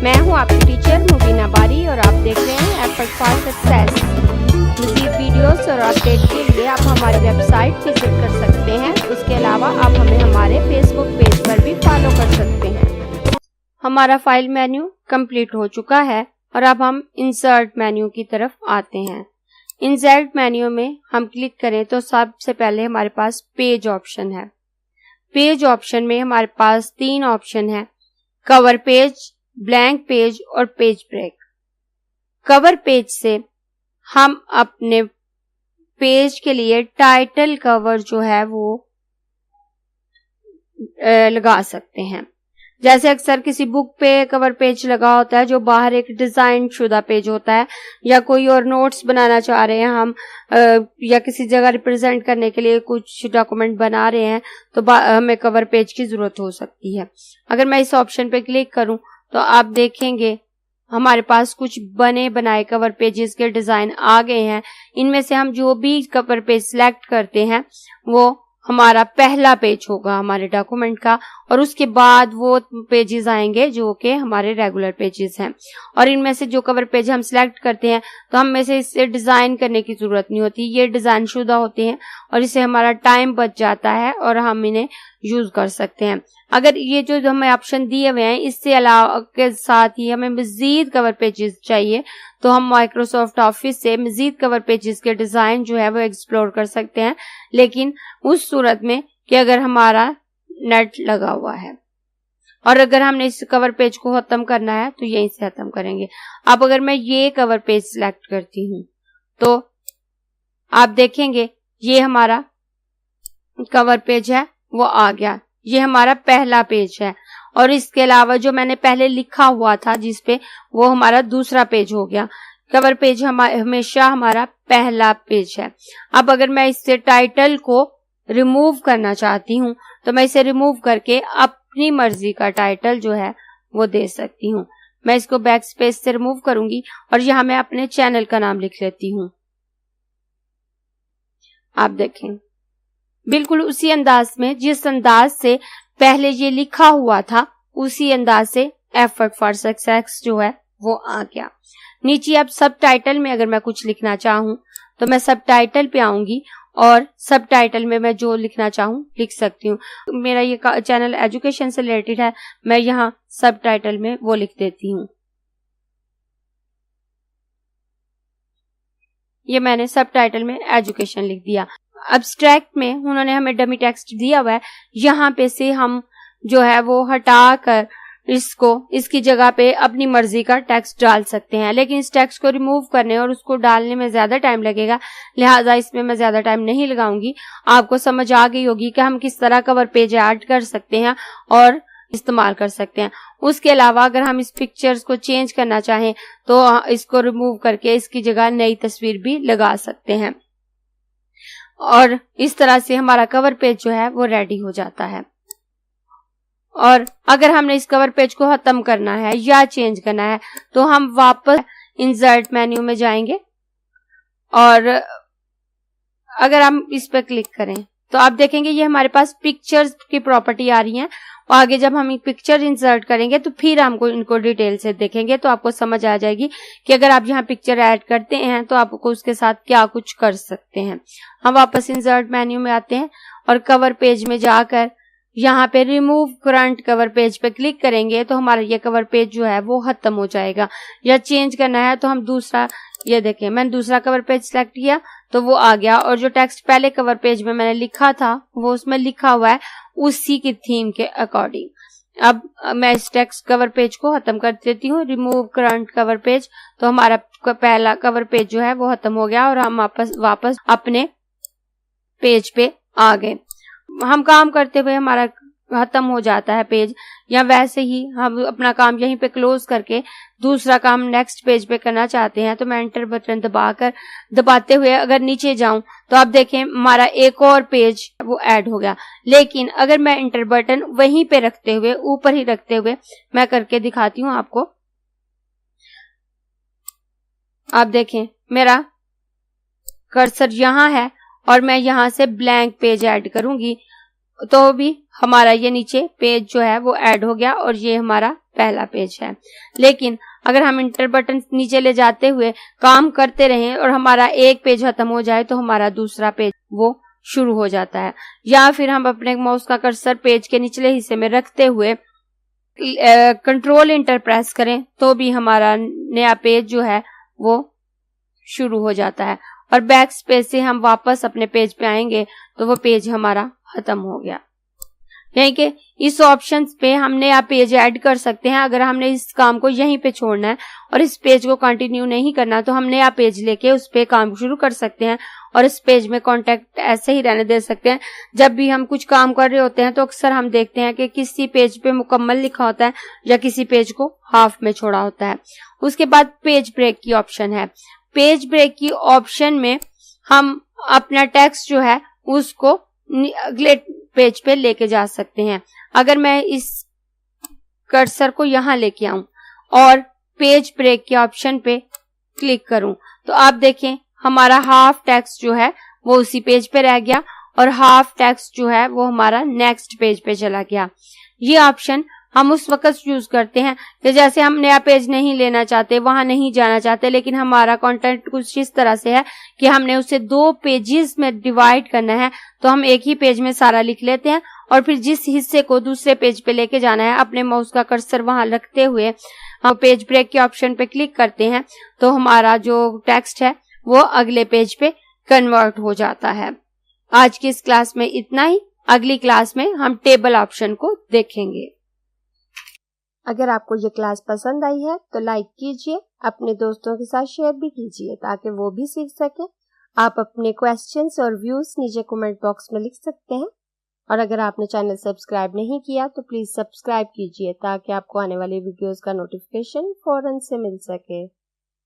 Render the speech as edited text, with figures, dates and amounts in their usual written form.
मैं हूं आपकी टीचर मुबीना बारी और आप देख रहे हैं एफर्ट फॉर सक्सेस। मज़ीद वीडियोस और अपडेट के लिए आप हमारी वेबसाइट विजिट कर सकते हैं। उसके अलावा आप हमें हमारे फेसबुक पेज पर भी फॉलो कर सकते हैं। हमारा फाइल मेन्यू कंप्लीट हो चुका है और अब हम इंसर्ट मेन्यू की तरफ आते हैं। इंसर्ट मेन्यू में हम क्लिक करें तो सबसे पहले हमारे पास पेज ऑप्शन है। पेज ऑप्शन में हमारे पास 3 ऑप्शन है, कवर पेज, ब्लैंक पेज और पेज ब्रेक। कवर पेज से हम अपने पेज के लिए टाइटल कवर जो है वो लगा सकते हैं। जैसे अक्सर किसी बुक पे कवर पेज लगा होता है जो बाहर एक डिजाइन शुदा पेज होता है, या कोई और नोट्स बनाना चाह रहे हैं हम, या किसी जगह रिप्रेजेंट करने के लिए कुछ डॉक्यूमेंट बना रहे हैं तो हमें कवर पेज की जरूरत हो सकती है। अगर मैं इस ऑप्शन पे क्लिक करूं तो आप देखेंगे हमारे पास कुछ बने बनाए कवर पेजेस के डिजाइन आ गए हैं। इनमें से हम जो भी कवर पेज सिलेक्ट करते हैं वो हमारा पहला पेज होगा हमारे डॉक्यूमेंट का, और उसके बाद वो पेजेस आएंगे जो कि हमारे रेगुलर पेजेस हैं। और इनमें से जो कवर पेज हम सिलेक्ट करते हैं तो हम में से इससे डिजाइन करने की जरूरत नहीं होती, ये डिजाइन शुदा होते हैं और इससे हमारा टाइम बच जाता है और हम इन्हें यूज कर सकते हैं। अगर ये जो हमें ऑप्शन दिए हुए हैं इससे अलावा के साथ ही हमें मजीद कवर पेजेस चाहिए तो हम माइक्रोसॉफ्ट ऑफिस से मजीद कवर पेजेस के डिजाइन जो है वो एक्सप्लोर कर सकते हैं, लेकिन उस सूरत में कि अगर हमारा नेट लगा हुआ है। और अगर हमने इस कवर पेज को खत्म करना है तो यहीं से खत्म करेंगे। अब अगर मैं ये कवर पेज सिलेक्ट करती हूँ तो आप देखेंगे ये हमारा कवर पेज है वो आ गया, ये हमारा पहला पेज है। और इसके अलावा जो मैंने पहले लिखा हुआ था जिस पे, वो हमारा दूसरा पेज हो गया। कवर पेज हमेशा हमारा पहला पेज है। अब अगर मैं इससे टाइटल को रिमूव करना चाहती हूँ तो मैं इसे रिमूव करके अपनी मर्जी का टाइटल जो है वो दे सकती हूँ। मैं इसको बैक स्पेस से रिमूव करूंगी और यहाँ मैं अपने चैनल का नाम लिख लेती हूँ। आप देखें बिल्कुल उसी अंदाज में जिस अंदाज से पहले ये लिखा हुआ था उसी अंदाज से एफर्ट फॉर सक्सेस जो है वो आ गया। नीचे अब सब टाइटल में अगर मैं कुछ लिखना चाहूँ तो मैं सब टाइटल पे आऊंगी और सब टाइटल में मैं जो लिखना चाहूँ लिख सकती हूँ। मेरा ये चैनल एजुकेशन से रिलेटेड है, मैं यहाँ सब टाइटल में वो लिख देती हूँ। ये मैंने सब टाइटल में एजुकेशन लिख दिया। एब्स्ट्रैक्ट में उन्होंने हमें डमी टेक्स्ट दिया हुआ है, यहाँ पे से हम जो है वो हटा कर इसकी जगह पे अपनी मर्जी का टेक्स्ट डाल सकते हैं, लेकिन इस टेक्स्ट को रिमूव करने और उसको डालने में ज्यादा टाइम लगेगा, लिहाजा इसमें मैं ज्यादा टाइम नहीं लगाऊंगी। आपको समझ आ गई होगी कि हम किस तरह कवर पेज ऐड कर सकते हैं और इस्तेमाल कर सकते हैं। उसके अलावा अगर हम इस पिक्चर्स को चेंज करना चाहें तो इसको रिमूव करके इसकी जगह नई तस्वीर भी लगा सकते हैं और इस तरह से हमारा कवर पेज जो है वो रेडी हो जाता है। और अगर हमने इस कवर पेज को खत्म करना है या चेंज करना है तो हम वापस इंसर्ट मेन्यू में जाएंगे और अगर हम इस पर क्लिक करें तो आप देखेंगे ये हमारे पास पिक्चर्स की प्रॉपर्टी आ रही है। और आगे जब हम पिक्चर इंसर्ट करेंगे तो फिर हमको इनको डिटेल से देखेंगे तो आपको समझ आ जाएगी कि अगर आप यहाँ पिक्चर ऐड करते हैं तो आपको उसके साथ क्या कुछ कर सकते हैं। हम वापस इंसर्ट मेन्यू में आते हैं और कवर पेज में जाकर यहाँ पे रिमूव करंट कवर पेज पे क्लिक करेंगे तो हमारा ये कवर पेज जो है वो खत्म हो जाएगा। या चेंज करना है तो हम दूसरा, ये देखें मैंने दूसरा कवर पेज सिलेक्ट किया तो वो आ गया और जो टेक्स्ट पहले कवर पेज में मैंने लिखा था वो उसमें लिखा हुआ है उसी की थीम के अकॉर्डिंग। अब मैं इस टेक्स्ट कवर पेज को खत्म कर देती हूँ, रिमूव करंट कवर पेज, तो हमारा पहला कवर पेज जो है वो खत्म हो गया और हम वापस अपने पेज पे आ गए। हम काम करते हुए हमारा खत्म हो जाता है पेज, या वैसे ही हम अपना काम यहीं पे क्लोज करके दूसरा काम नेक्स्ट पेज पे करना चाहते हैं तो मैं एंटर बटन दबाते हुए अगर नीचे जाऊं तो आप देखें हमारा एक और पेज वो ऐड हो गया। लेकिन अगर मैं एंटर बटन वहीं पे रखते हुए, ऊपर ही रखते हुए मैं करके दिखाती हूँ आपको, आप देखें मेरा कर्सर यहाँ है और मैं यहाँ से ब्लैंक पेज ऐड करूंगी तो भी हमारा ये नीचे पेज जो है वो ऐड हो गया और ये हमारा पहला पेज है। लेकिन अगर हम इंटर बटन नीचे ले जाते हुए काम करते रहें और हमारा एक पेज खत्म हो जाए तो हमारा दूसरा पेज वो शुरू हो जाता है। या फिर हम अपने माउस का कर्सर पेज के निचले हिस्से में रखते हुए कंट्रोल इंटर प्रेस करें तो भी हमारा नया पेज जो है वो शुरू हो जाता है, और बैक स्पेस से हम वापस अपने पेज पे आएंगे तो वो पेज हमारा खत्म हो गया। यानी कि इस ऑप्शन पे हम नया पेज ऐड कर सकते हैं। अगर हमने इस काम को यहीं पे छोड़ना है और इस पेज को कंटिन्यू नहीं करना तो हम नया पेज लेके उस पे काम शुरू कर सकते हैं और इस पेज में कांटेक्ट ऐसे ही रहने दे सकते हैं। जब भी हम कुछ काम कर रहे होते हैं तो अक्सर हम देखते हैं कि किसी पेज पे मुकम्मल लिखा होता है या किसी पेज को हाफ में छोड़ा होता है। उसके बाद पेज ब्रेक की ऑप्शन है। पेज ब्रेक की ऑप्शन में हम अपना टेक्स्ट जो है उसको अगले पेज पे लेके जा सकते हैं। अगर मैं इस कर्सर को यहां लेके आऊं और पेज ब्रेक के ऑप्शन पे क्लिक करूं तो आप देखें हमारा हाफ टेक्स्ट जो है वो उसी पेज पे रह गया और हाफ टेक्स्ट जो है वो हमारा नेक्स्ट पेज पे चला गया। ये ऑप्शन हम उस वक्त यूज करते हैं कि जैसे हम नया पेज नहीं लेना चाहते, वहां नहीं जाना चाहते, लेकिन हमारा कंटेंट कुछ इस तरह से है कि हमने उसे 2 पेजेस में डिवाइड करना है, तो हम एक ही पेज में सारा लिख लेते हैं और फिर जिस हिस्से को दूसरे पेज पे लेके जाना है अपने माउस का कर्सर वहां रखते हुए हम पेज ब्रेक के ऑप्शन पे क्लिक करते हैं तो हमारा जो टेक्स्ट है वो अगले पेज पे कन्वर्ट हो जाता है। आज की इस क्लास में इतना ही। अगली क्लास में हम टेबल ऑप्शन को देखेंगे। अगर आपको ये क्लास पसंद आई है तो लाइक कीजिए, अपने दोस्तों के साथ शेयर भी कीजिए ताकि वो भी सीख सके। आप अपने क्वेश्चंस और व्यूज नीचे कमेंट बॉक्स में लिख सकते हैं, और अगर आपने चैनल सब्सक्राइब नहीं किया तो प्लीज सब्सक्राइब कीजिए ताकि आपको आने वाली वीडियोस का नोटिफिकेशन फौरन से मिल सके।